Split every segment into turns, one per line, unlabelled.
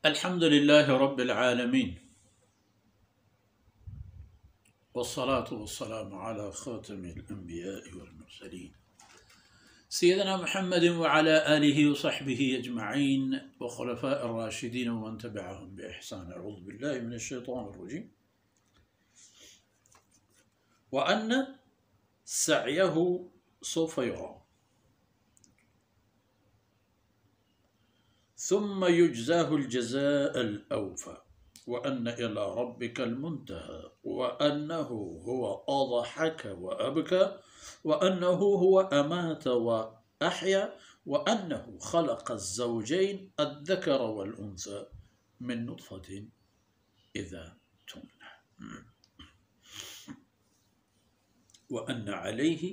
الحمد لله رب العالمين، والصلاة والسلام على خاتم الأنبياء والمرسلين سيدنا محمد وعلى آله وصحبه أجمعين وخلفاء الراشدين ومن تبعهم بإحسان. أعوذ بالله من الشيطان الرجيم. وأن سعيه سوف يرى ثم يجزاه الجزاء الأوفى وأن إلى ربك المنتهى وأنه هو أضحك وأبكى وأنه هو أمات وأحيا وأنه خلق الزوجين الذكر والأنثى من نطفة إذا تمنى وأن عليه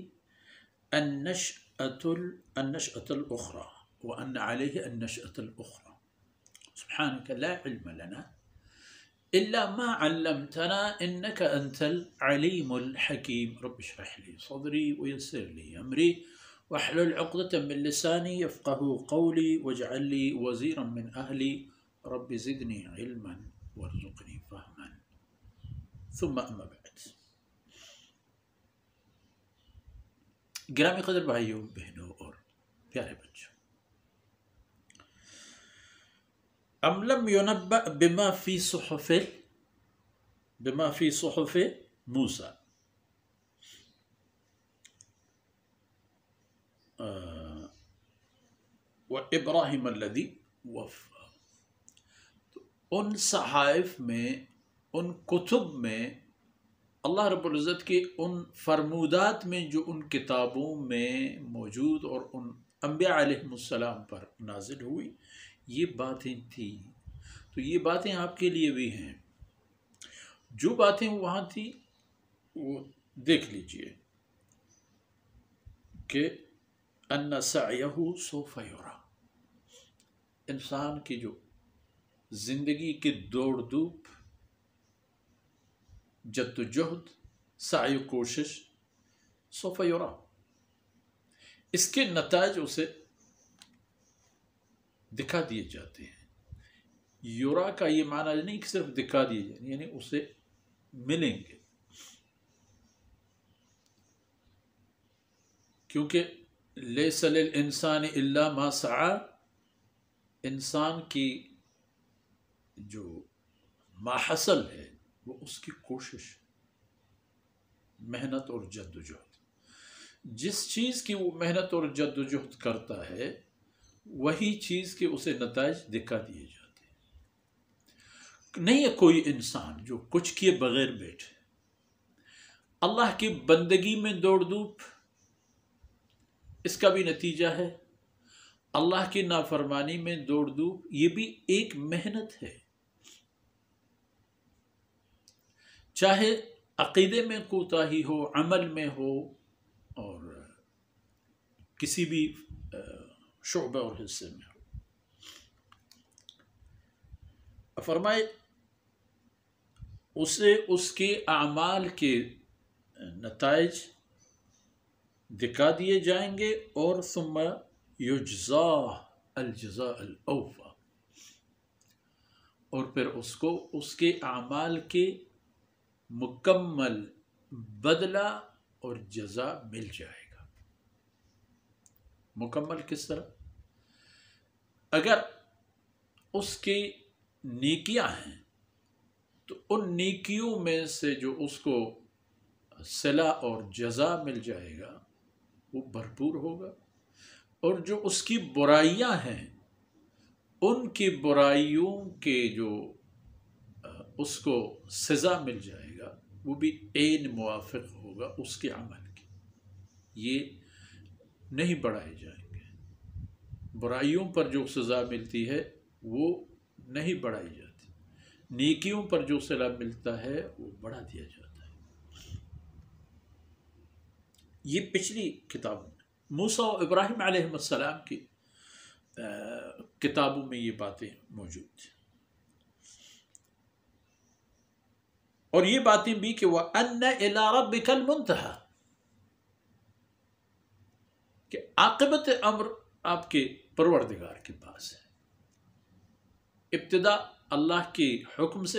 النشأة الأخرى وأن عليه النشأة الأخرى. سبحانك لا علم لنا إلا ما علمتنا إنك أنت العليم الحكيم. رب اشرح لي صدري ويسر لي أمري واحلل عقدة من لساني يفقه قولي واجعل لي وزيرا من أهلي رب زدني علما وارزقني فهما. ثم أما بعد. گرامی قدر بھائیوں بہنوں اور پیارے بچوں، ام لم ينبأ بما في صحف موسى وإبراہیم الذی وفى. ان صحائف میں، ان کتب میں، اللہ رب العزت کے ان فرمودات میں جو ان کتابوں میں موجود اور ان انبیاء علیہ السلام پر نازل ہوئی یہ باتیں تھیں، تو یہ باتیں آپ کے لیے بھی ہیں. جو باتیں وہاں تھیں وہ دیکھ لیجئے کہ ان سعیہ سوف یرا، انسان کی جو زندگی کی دوڑ دھوپ، جد و جہد، سعی کوشش، سوف یرا، اس کے نتائج اسے دکھا دیے جاتے ہیں. یورا کا یہ معنی نہیں کہ صرف دکھا دیے جائیں، یعنی اسے ملیں گے، کیونکہ لیس للانسان الا ما سعی، انسان کی جو ما حصل ہے وہ اس کی کوشش، محنت اور جد و جہد. جس چیز کی وہ محنت اور جد و جہد کرتا ہے وہی چیز کے اسے نتائج دکھا دیے جاتے ہیں. نہیں ہے کوئی انسان جو کچھ کیے بغیر بیٹھے. اللہ کی بندگی میں دوڑ دھوپ اس کا بھی نتیجہ ہے، اللہ کی نافرمانی میں دوڑ دھوپ یہ بھی ایک محنت ہے. چاہے عقیدے میں کوتاہی ہو، عمل میں ہو، اور کسی بھی شعبہ اور حصے میں ہو. فرمائے اسے اس کے اعمال کے نتائج دکھا دیے جائیں گے اور ثم یجزاہ الجزاء الاوفی، اور پھر اس کو اس کے اعمال کے مکمل بدلہ اور جزا مل جائے گا. مکمل کس طرح؟ اگر اس کی نیکیاں ہیں تو ان نیکیوں میں سے جو اس کو صلہ اور جزا مل جائے گا وہ بھرپور ہوگا، اور جو اس کی برائیاں ہیں ان کی برائیوں کے جو اس کو سزا مل جائے گا وہ بھی عین موافق ہوگا اس کے عمل کی. یہ نہیں بڑھائے جائیں گے. برائیوں پر جو سزا ملتی ہے وہ نہیں بڑھائی جاتی، نیکیوں پر جو صلہ ملتا ہے وہ بڑھا دیا جاتا ہے. یہ پچھلی کتابوں میں موسیٰ و ابراہیم علیہ السلام کی کتابوں میں یہ باتیں موجود تھیں. اور یہ باتیں بھی کہ وَأَنَّ إِلَىٰ رَبِّكَ الْمُنْتَهَى، کہ عاقبت امر آپ کے پروردگار کے پاس ہے. ابتدا اللہ کے حکم سے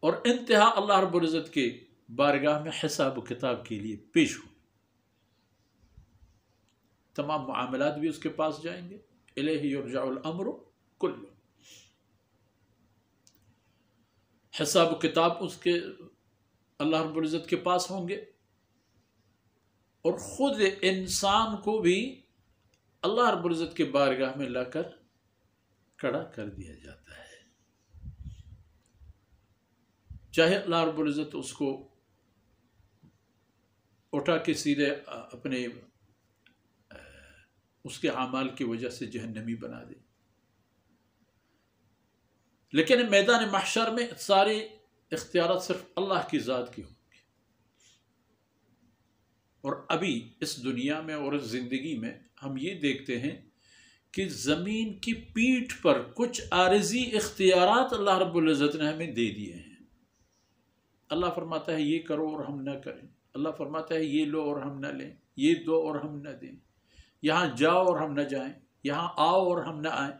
اور انتہا اللہ رب العزت کے بارگاہ میں حساب و کتاب کے لیے پیش ہو. تمام معاملات بھی اس کے پاس جائیں گے. الیہ یرجع الامر کلہ. حساب و کتاب اس کے اللہ رب العزت کے پاس ہوں گے، اور خود انسان کو بھی اللہ رب العزت کے بارگاہ میں لا کر کھڑا کر دیا جاتا ہے. چاہے اللہ رب العزت اس کو اٹھا کے سیدھے اپنے اس کے اعمال کی وجہ سے جہنمی بنا دے، لیکن میدان محشر میں سارے اختیارات صرف اللہ کی ذات کی ہوں گے. اور ابھی اس دنیا میں اور اس زندگی میں ہم یہ دیکھتے ہیں کہ زمین کی پیٹھ پر کچھ عارضی اختیارات اللہ رب العزت نے ہمیں دے دیے ہیں. اللہ فرماتا ہے یہ کرو اور ہم نہ کریں، اللہ فرماتا ہے یہ لو اور ہم نہ لیں، یہ دو اور ہم نہ دیں، یہاں جاؤ اور ہم نہ جائیں، یہاں آؤ اور ہم نہ آئیں.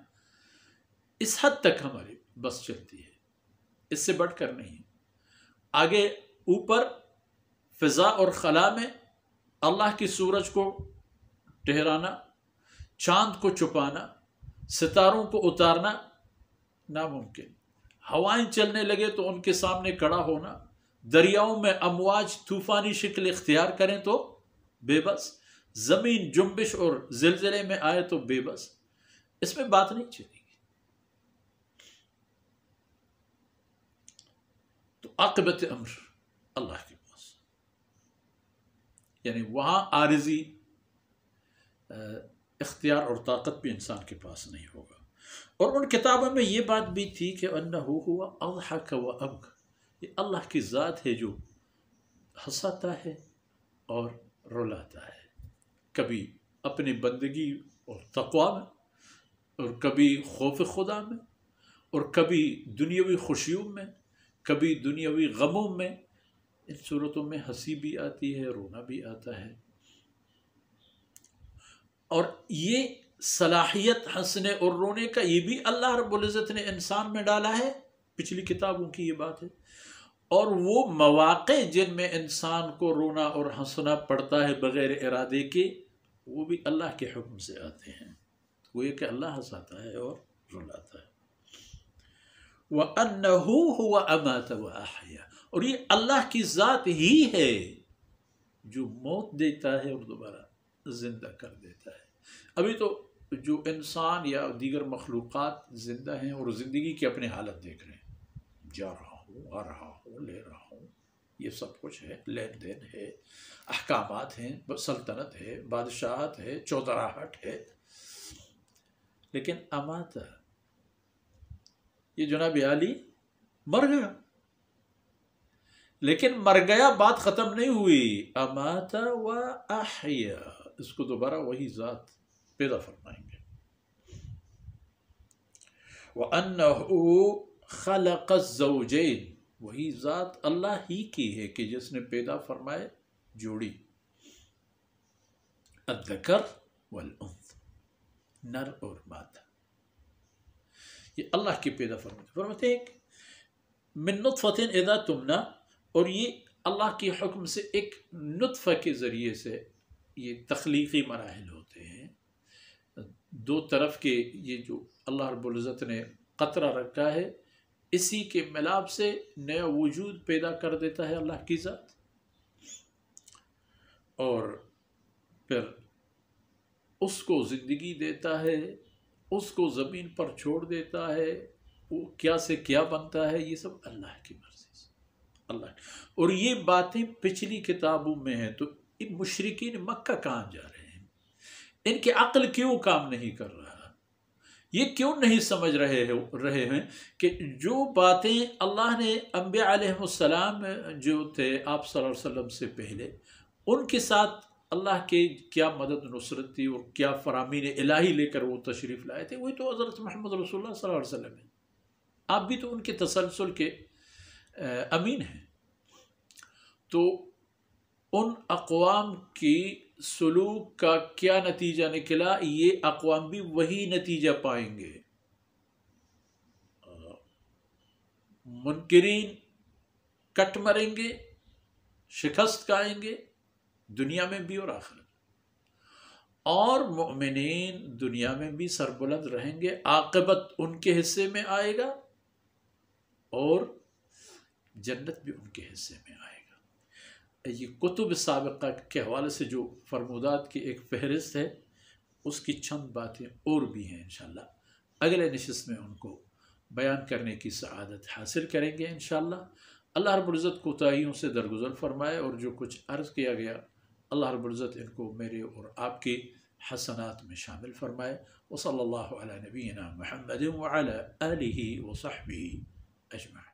اس حد تک ہماری بس چلتی ہے، اس سے بڑھ کر نہیں. آگے اوپر فضا اور خلا میں اللہ کی سورج کو ٹھہرانا، چاند کو چھپانا، ستاروں کو اتارنا ناممکن. ہوائیں چلنے لگے تو ان کے سامنے کھڑا ہونا، دریاؤں میں امواج طوفانی شکل اختیار کریں تو بے بس، زمین جنبش اور زلزلے میں آئے تو بے بس. اس میں بات نہیں چلے گی. تو عاقبت امر اللہ کے پاس، یعنی وہاں عارضی اختیار اور طاقت بھی انسان کے پاس نہیں ہوگا. اور ان کتابوں میں یہ بات بھی تھی کہ انہو ہوا اضحک و ابک، یہ اللہ کی ذات ہے جو ہنساتا ہے اور رلاتا ہے. کبھی اپنی بندگی اور تقوی میں، اور کبھی خوف خدا میں، اور کبھی دنیاوی خوشیوں میں، کبھی دنیاوی غموں میں. ان صورتوں میں ہنسی بھی آتی ہے، رونا بھی آتا ہے. اور یہ صلاحیت ہنسنے اور رونے کا یہ بھی اللہ رب العزت نے انسان میں ڈالا ہے. پچھلی کتابوں کی یہ بات ہے. اور وہ مواقع جن میں انسان کو رونا اور ہنسنا پڑتا ہے بغیر ارادے کے، وہ بھی اللہ کے حکم سے آتے ہیں. وہ یہ کہ اللہ ہنساتا ہے اور رلاتا ہے. وَأَنَّهُ هُوَ أَمَاتَ وَأَحْيَا، اور یہ اللہ کی ذات ہی ہے جو موت دیتا ہے اور دوبارہ زندہ کر دیتا ہے. ابھی تو جو انسان یا دیگر مخلوقات زندہ ہیں اور زندگی کی اپنی حالت دیکھ رہے ہیں، جا رہا ہوں، آ رہا ہوں، لے رہا ہوں، یہ سب کچھ ہے، لین دین ہے، احکامات ہیں، سلطنت ہے، بادشاہت ہے، چودراہٹ ہے. لیکن امات، یہ جناب عالی مر گیا، لیکن مر گیا بات ختم نہیں ہوئی. امات و احیا، اس کو دوبارہ وہی ذات پیدا فرمائیں گے. وَأَنَّهُ خَلَقَ الزَّوْجَيْنِ، وہی ذات اللہ ہی کی ہے کہ جس نے پیدا فرمائے جوڑی، الذکر والانثى، نر اور مادہ. یہ اللہ کی پیدا فرماتے ہیں من نطفۃ اذا تمنى، اور یہ اللہ کے حکم سے ایک نطفہ کے ذریعے سے یہ تخلیقی مراحل ہوتے ہیں. دو طرف کے یہ جو اللہ رب العزت نے قطرہ رکھا ہے، اسی کے ملاب سے نیا وجود پیدا کر دیتا ہے اللہ کی ذات. اور پھر اس کو زندگی دیتا ہے، اس کو زمین پر چھوڑ دیتا ہے، وہ کیا سے کیا بنتا ہے، یہ سب اللہ کی مرضی سے. اللہ. اور یہ باتیں پچھلی کتابوں میں ہیں. تو ان مشرکین مکہ کہاں جا رہے ہیں؟ ان کی عقل کیوں کام نہیں کر رہا؟ یہ کیوں نہیں سمجھ رہے ہیں کہ جو باتیں اللہ نے انبیاء علیہ السلام جو تھے آپ صلی اللہ علیہ وسلم سے پہلے، ان کے ساتھ اللہ کے کیا مدد نصرت تھی اور کیا فرامین الہی لے کر وہ تشریف لائے تھے، وہی تو حضرت محمد رسول اللہ صلی اللہ علیہ وسلم ہے. آپ بھی تو ان کے تسلسل کے امین ہیں. تو ان اقوام کی سلوک کا کیا نتیجہ نکلا؟ یہ اقوام بھی وہی نتیجہ پائیں گے. منکرین کٹ مریں گے، شکست کھائیں گے دنیا میں بھی اور آخرت، اور مؤمنین دنیا میں بھی سربلند رہیں گے، عاقبت ان کے حصے میں آئے گا اور جنت بھی ان کے حصے میں آئے گا۔ یہ کتب سابقہ کے حوالے سے جو فرمودات کی ایک فہرست ہے، اس کی چند باتیں اور بھی ہیں، انشاءاللہ اگلے نشست میں ان کو بیان کرنے کی سعادت حاصل کریں گے انشاءاللہ۔ اللہ رب العزت کوتاہیوں سے درگزر فرمائے، اور جو کچھ عرض کیا گیا اللہ رب العزت ان کو میرے اور آپ کے حسنات میں شامل فرمائے۔ وصلی اللہ علی نبینا محمد وعلی آلہ وصحبہ اجمعین۔